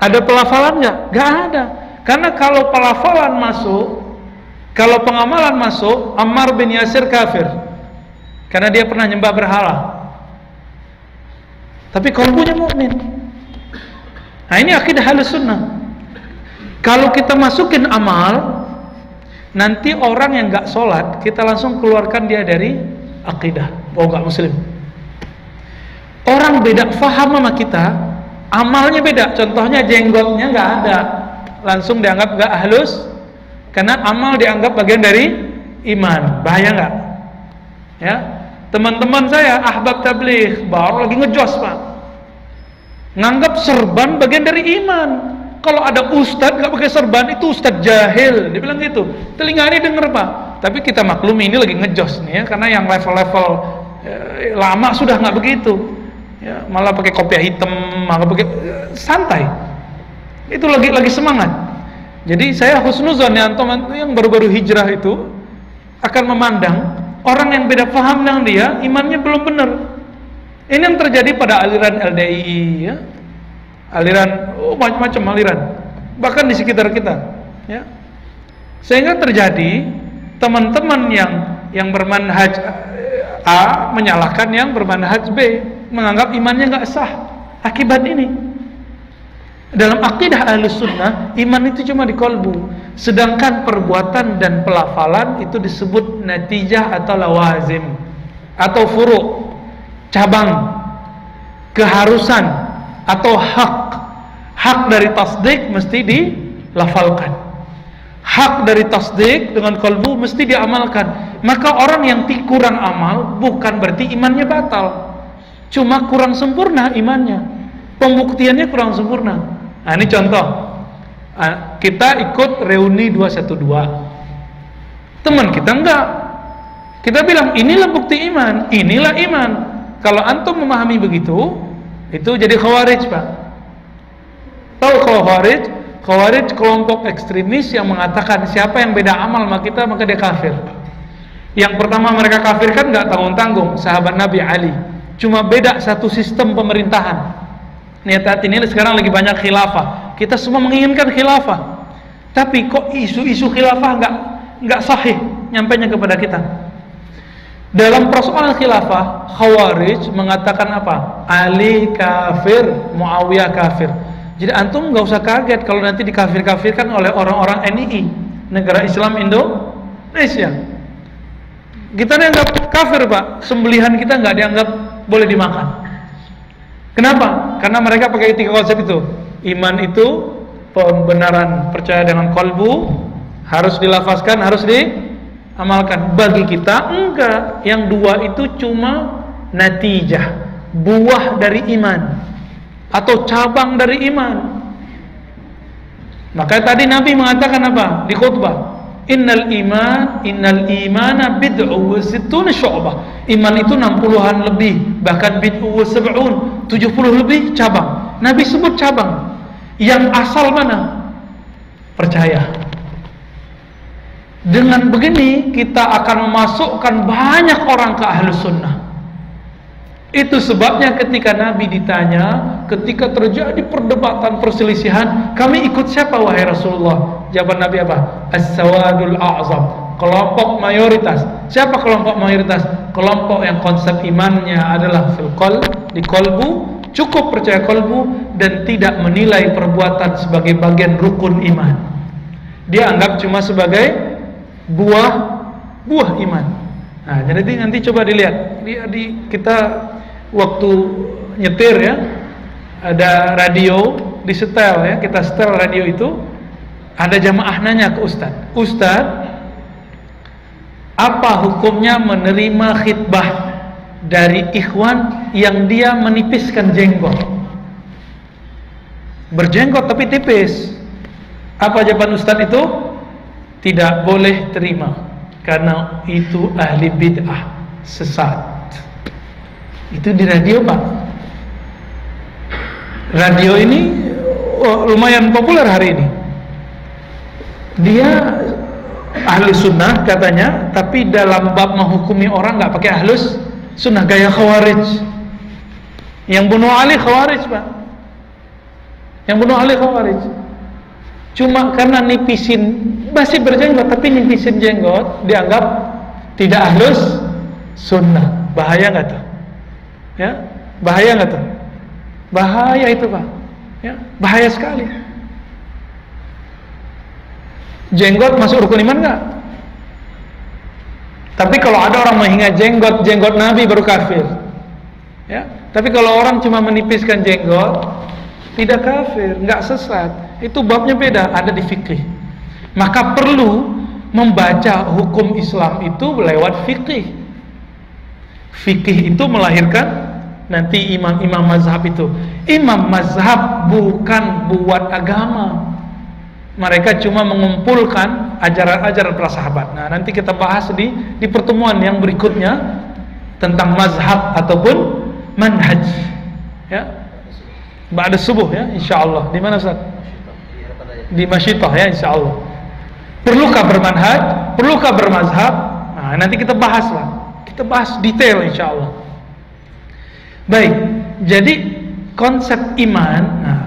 Ada pelafalan nggak? Nggak ada. Karena kalau pelafalan masuk, kalau pengamalan masuk, Ammar bin Yasir kafir karena dia pernah nyembah berhala. Tapi kalbunya mukmin. Nah, ini akidah ahlus sunnah. Kalau kita masukin amal, nanti orang yang nggak sholat, kita langsung keluarkan dia dari akidah. Oh, nggak muslim. Orang beda faham sama kita, amalnya beda. Contohnya jenggotnya nggak ada, langsung dianggap nggak ahlus, karena amal dianggap bagian dari iman. Bahaya nggak? Ya, teman-teman saya ahbab tabligh baru lagi ngejos, Pak, nganggap serban bagian dari iman. Kalau ada ustadz nggak pakai serban, itu ustadz jahil, dia bilang gitu. Telinga ini denger, Pak. Tapi kita maklumi ini lagi ngejos nih ya, karena yang level-level lama sudah nggak begitu. Ya, malah pakai kopiah hitam, malah pakai santai. Itu lagi semangat. Jadi saya husnuzon yang baru-baru hijrah itu akan memandang orang yang beda paham dengan dia, imannya belum benar. Ini yang terjadi pada aliran LDII, ya. Aliran macam-macam aliran, bahkan di sekitar kita, ya. Sehingga terjadi teman-teman yang bermanhaj A menyalahkan yang bermanhaj B, menganggap imannya nggak sah akibat ini. Dalam akidah ahlus sunnah, iman itu cuma di kalbu, sedangkan perbuatan dan pelafalan itu disebut natijah atau lawazim atau furu', cabang, keharusan atau hak dari tasdik mesti dilafalkan, hak dari tasdik dengan kalbu mesti diamalkan. Maka orang yang kurang amal bukan berarti imannya batal, cuma kurang sempurna imannya, pembuktiannya kurang sempurna. Nah, ini contoh, kita ikut reuni 212, teman kita enggak, kita bilang inilah bukti iman, inilah iman. Kalau antum memahami begitu, itu jadi khawarij, Pak. Tahu khawarij? Khawarij kelompok ekstremis yang mengatakan siapa yang beda amal sama kita maka dia kafir. Yang pertama mereka kafirkan nggak tanggung-tanggung sahabat Nabi Ali, cuma beda satu sistem pemerintahan. Niat ini sekarang lagi banyak khilafah, kita semua menginginkan khilafah, tapi kok isu-isu khilafah nggak sahih nyampainya kepada kita. Dalam persoalan khilafah, Khawarij mengatakan apa? Ali kafir, Muawiyah kafir. Jadi antum nggak usah kaget kalau nanti dikafir-kafirkan oleh orang-orang NII, Negara Islam Indonesia. Kita dianggap kafir, Pak. Sembelihan kita nggak dianggap boleh dimakan. Kenapa? Karena mereka pakai 3 konsep itu. Iman itu pembenaran, percaya dengan kolbu, harus dilafazkan, harus diamalkan. Bagi kita enggak. Yang 2 itu cuma natijah, buah dari iman atau cabang dari iman. Maka tadi Nabi mengatakan apa di khutbah? Innal imana bid'u wa sittuna syu'bah. Iman itu 60-an lebih, bahkan bid'u wa sab'un, 70 lebih cabang. Nabi sebut cabang. Yang asal mana? Percaya. Dengan begini kita akan memasukkan banyak orang ke ahlus sunnah. Itu sebabnya ketika Nabi ditanya, ketika terjadi perdebatan perselisihan, kami ikut siapa wahai Rasulullah? Jawaban Nabi apa? As-sawadul a'zam, kelompok mayoritas. Siapa kelompok mayoritas? Kelompok yang konsep imannya adalah di kolbu, cukup percaya kolbu dan tidak menilai perbuatan sebagai bagian rukun iman. Dia anggap cuma sebagai buah iman. Nah, jadi nanti coba dilihat kita waktu nyetir ya, ada radio disetel ya, kita setel radio itu, ada jamaah nanya ke Ustadz, apa hukumnya menerima khitbah dari ikhwan yang dia menipiskan jenggot, berjenggot tapi tipis? Apa jawaban Ustadz itu? Tidak boleh terima, karena itu ahli bid'ah, sesat. Itu di radio, Pak. Radio ini lumayan populer hari ini. Dia ahli sunnah katanya, tapi dalam bab menghukumi orang nggak pakai ahlus sunnah, gaya Khawarij. Yang bunuh Ali Khawarij, Pak. Yang bunuh Ali Khawarij. Cuma karena nipisin, masih berjenggot tapi nipisin jenggot, dianggap tidak ahlus sunnah. Bahaya nggak tuh? Ya, bahaya nggak tuh? Bahaya itu, Pak. Ya, bahaya sekali. Jenggot masuk rukun iman nggak? Tapi kalau ada orang menghina jenggot Nabi baru kafir. Ya, tapi kalau orang cuma menipiskan jenggot, tidak kafir, nggak sesat. Itu babnya beda, ada di fikih. Maka perlu membaca hukum Islam itu lewat fikih. Fikih itu melahirkan nanti imam-imam mazhab itu. Imam mazhab bukan buat agama. Mereka cuma mengumpulkan ajaran-ajaran para sahabat. Nah, nanti kita bahas di pertemuan yang berikutnya tentang mazhab ataupun manhaj. Ya. Ba'da subuh ya, insyaallah. Di mana Ustaz? Di Masyitah ya, insyaallah. Perlukah bermanhaj? Perlukah bermazhab? Nah, nanti kita bahas lah. Kita bahas detail insyaallah. Baik, jadi konsep iman, nah,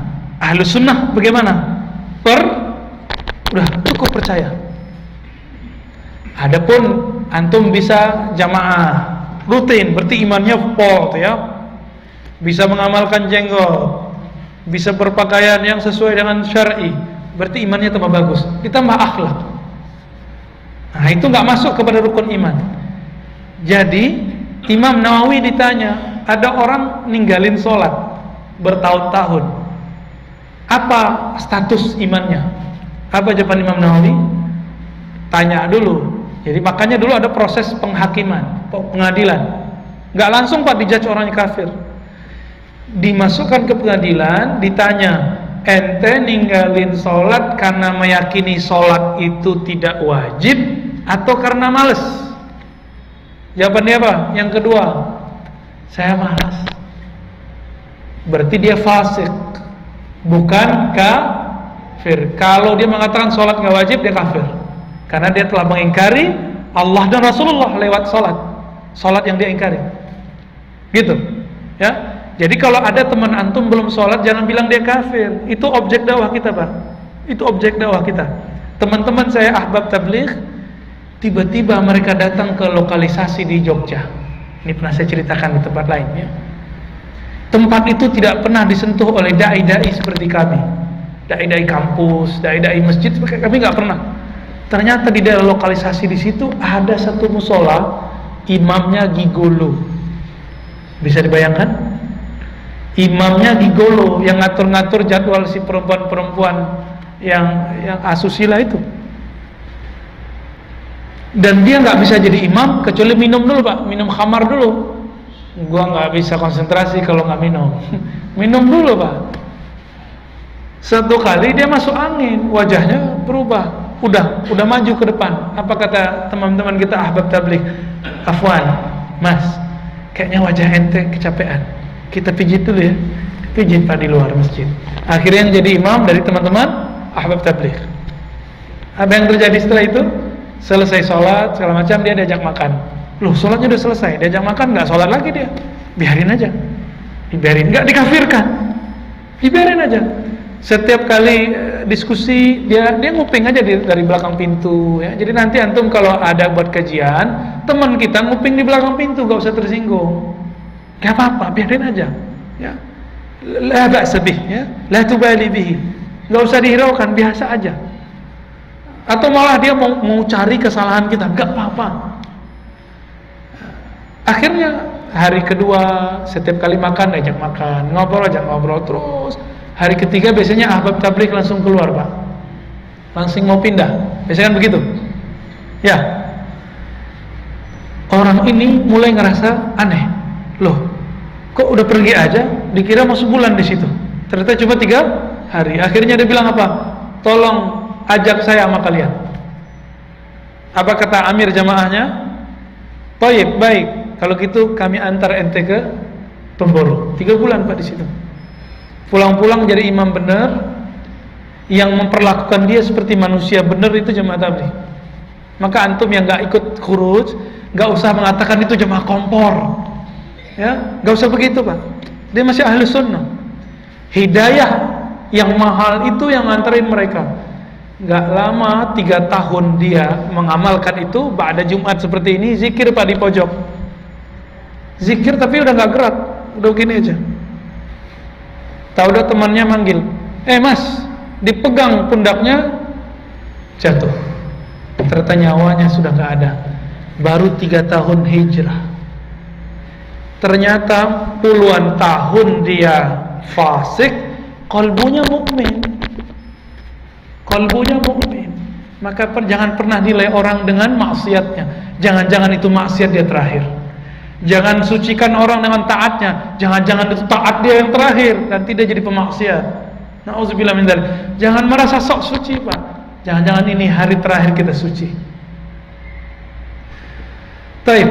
ahlus sunnah bagaimana? Udah cukup percaya. Adapun antum bisa jamaah rutin, berarti imannya pol ya. Bisa mengamalkan jenggot, bisa berpakaian yang sesuai dengan syar'i, berarti imannya tambah bagus, ditambah akhlak. Nah, itu nggak masuk kepada rukun iman. Jadi Imam Nawawi ditanya, ada orang ninggalin sholat bertahun-tahun, apa status imannya? Apa jawaban Imam Nawawi? Tanya dulu. Jadi makanya dulu ada proses penghakiman, pengadilan. Nggak langsung Pak dijudge orangnya kafir. Dimasukkan ke pengadilan, ditanya, ente ninggalin sholat karena meyakini sholat itu tidak wajib atau karena males? Jawabannya apa? Yang kedua, saya malas. Berarti dia fasik, bukan kafir. Kalau dia mengatakan sholat nggak wajib, dia kafir, karena dia telah mengingkari Allah dan Rasulullah lewat sholat yang dia ingkari. Gitu, ya. Jadi kalau ada teman antum belum sholat, jangan bilang dia kafir. Itu objek dakwah kita, Pak. Itu objek dakwah kita. Teman-teman saya ahbab tabligh Tiba-tiba mereka datang ke lokalisasi di Jogja. Ini pernah saya ceritakan di tempat lain ya. Tempat itu tidak pernah disentuh oleh dai-dai seperti kami. Dai-dai kampus, dai-dai masjid, kami nggak pernah. Ternyata di daerah lokalisasi di situ ada satu musola, imamnya gigolo. Bisa dibayangkan? Imamnya gigolo yang ngatur-ngatur jadwal si perempuan-perempuan yang asusila itu. Dan dia nggak bisa jadi imam kecuali minum dulu pak, minum khamar dulu. Gua nggak bisa konsentrasi kalau nggak minum. Minum dulu pak. Satu kali dia masuk angin, wajahnya berubah. Udah maju ke depan. Apa kata teman-teman kita ahbab tabligh? Afwan, mas, kayaknya wajah ente kecapean. Kita pijit dulu ya. Pijit pak di luar masjid. Akhirnya yang jadi imam dari teman-teman ahbab tabligh. Apa yang terjadi setelah itu? Selesai sholat segala macam dia diajak makan. Loh, sholatnya udah selesai, diajak makan nggak sholat lagi dia, biarin aja, dibiarin, nggak dikafirkan, dibiarin aja. Setiap kali diskusi dia nguping aja dari belakang pintu ya. Jadi nanti antum kalau ada buat kajian, teman kita nguping di belakang pintu, nggak usah tersinggung, nggak apa-apa, biarin aja ya. La ba'sa bih ya, la tubali bihi, nggak usah dihiraukan, biasa aja. Atau malah dia mau cari kesalahan kita, nggak apa-apa. Akhirnya hari kedua setiap kali makan ajak makan, ngobrol terus. Hari ketiga biasanya ahbab tabligh langsung keluar pak, langsung mau pindah. Biasanya kan begitu. Ya. Orang ini mulai ngerasa aneh. Loh, kok udah pergi aja? Dikira mau sebulan di situ. Ternyata cuma 3 hari. Akhirnya dia bilang apa? Tolong ajak saya sama kalian. Apa kata amir jamaahnya? Baik, baik. Kalau gitu kami antar ente ke Pemboro. 3 bulan pak di situ. Pulang-pulang jadi imam benar, yang memperlakukan dia seperti manusia benar itu jamaah tabligh. Maka antum yang nggak ikut khuruj, nggak usah mengatakan itu jamaah kompor, ya, nggak usah begitu pak. Dia masih ahli sunnah. Hidayah yang mahal itu yang nganterin mereka. Nggak lama 3 tahun dia mengamalkan itu. Ba'da Jumat seperti ini zikir pak di pojok. Zikir tapi udah nggak gerak, udah gini aja. Tahu udah temannya manggil, mas, dipegang pundaknya, jatuh. Ternyata nyawanya sudah nggak ada. Baru 3 tahun hijrah. Ternyata puluhan tahun dia fasik, kalbunya mukmin. Kalbunya mukmin. Maka jangan pernah nilai orang dengan maksiatnya. Jangan-jangan itu maksiat dia terakhir. Jangan sucikan orang dengan taatnya. Jangan-jangan itu taat dia yang terakhir, nanti dia jadi pemaksiat. Nauzubillah min dzalik. Jangan merasa sok suci pak. Jangan-jangan ini hari terakhir kita suci. Taib.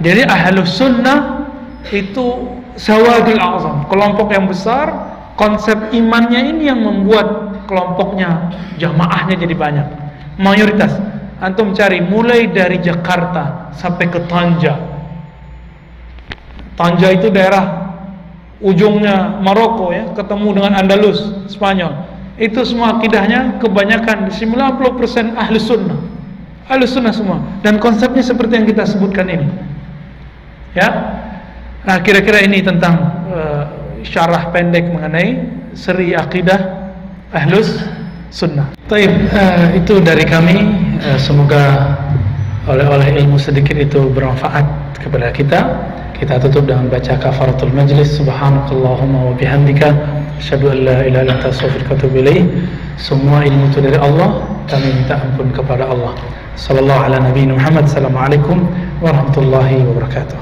Jadi ahlus sunnah itu sawadul a'zam, kelompok yang besar. Konsep imannya ini yang membuat kelompoknya, jamaahnya jadi banyak. Mayoritas. Antum cari mulai dari Jakarta sampai ke Tanja. Tanja itu daerah ujungnya Maroko ya, ketemu dengan Andalus, Spanyol. Itu semua akidahnya kebanyakan 90% ahli sunnah. Ahli sunnah semua. Dan konsepnya seperti yang kita sebutkan ini. Ya. Nah, kira-kira ini tentang syarah pendek mengenai seri akidah ahlus sunnah. Taib, itu dari kami. Semoga oleh ilmu sedikit itu bermanfaat kepada kita. Kita tutup dengan baca kafaratul majlis. Subhanakallahumma wa bihamdika asyhadu an la ilaha illa anta astaghfiruka wa atubu ilaik. Semua ilmu itu dari Allah, kami minta ampun kepada Allah. Sallallahu ala nabiyina Muhammad. Assalamualaikum warahmatullahi wabarakatuh.